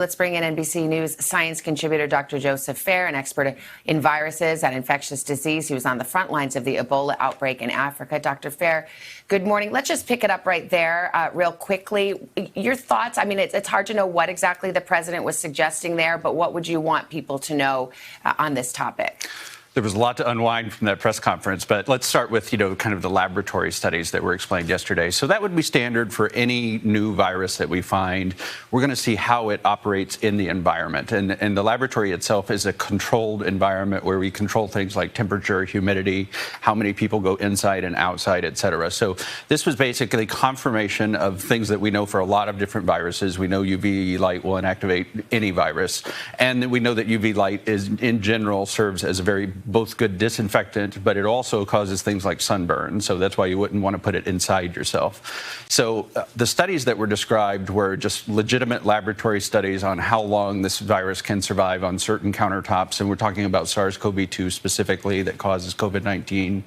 Let's bring in NBC News science contributor Dr. Joseph Fair, an expert in viruses and infectious disease. He was on the front lines of the Ebola outbreak in Africa. Dr. Fair, good morning. Let's just pick it up right there real quickly. Your thoughts? I mean, it's hard to know what exactly the president was suggesting there, but what would you want people to know on this topic? There was a lot to unwind from that press conference, but let's start with, kind of the laboratory studies that were explained yesterday. So that would be standard for any new virus that we find. We're going to see how it operates in the environment. And the laboratory itself is a controlled environment where we control things like temperature, humidity, how many people go inside and outside, et cetera. So this was basically confirmation of things that we know for a lot of different viruses. We know UV light will inactivate any virus. And we know that UV light is, in general, serves as a very both good disinfectant, but it also causes things like sunburn. So that's why you wouldn't want to put it inside yourself. So the studies that were described were just legitimate laboratory studies on how long this virus can survive on certain countertops. And we're talking about SARS-CoV-2 specifically that causes COVID-19.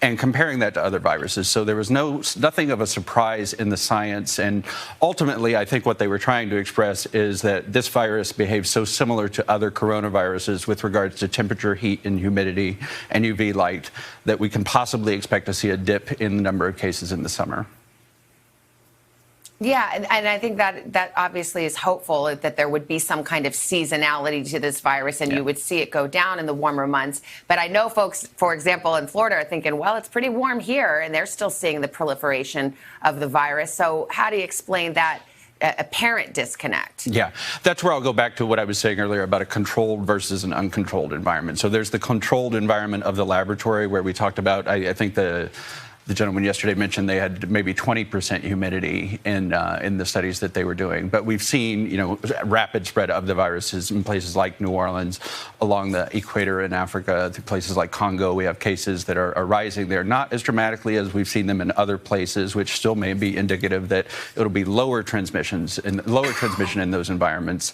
And comparing that to other viruses. So there was nothing of a surprise in the science. And ultimately, I think what they were trying to express is that this virus behaves so similar to other coronaviruses with regards to temperature, heat, and humidity and UV light that we can possibly expect to see a dip in the number of cases in the summer. Yeah, and I think that obviously is hopeful that there would be some kind of seasonality to this virus and you would see it go down in the warmer months. But I know folks, for example, in Florida are thinking, well, it's pretty warm here, and they're still seeing the proliferation of the virus. So how do you explain that apparent disconnect? Yeah, that's where I'll go back to what I was saying earlier about a controlled versus an uncontrolled environment. So there's the controlled environment of the laboratory where we talked about, I think the gentleman yesterday mentioned they had maybe 20% humidity in the studies that they were doing. But we've seen, rapid spread of the viruses in places like New Orleans, along the equator in Africa, to places like Congo. We have cases that are rising there, not as dramatically as we've seen them in other places, which still may be indicative that it'll be lower transmission in those environments.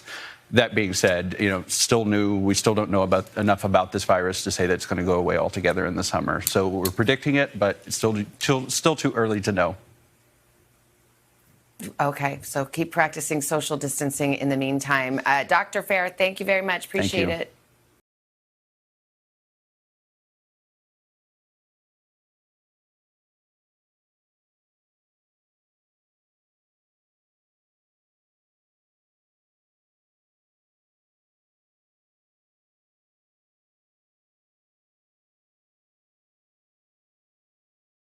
That being said, still new. We still don't know enough about this virus to say that it's going to go away altogether in the summer. So we're predicting it, but it's still too early to know. Okay, so keep practicing social distancing in the meantime. Dr. Fair, thank you very much. Appreciate it.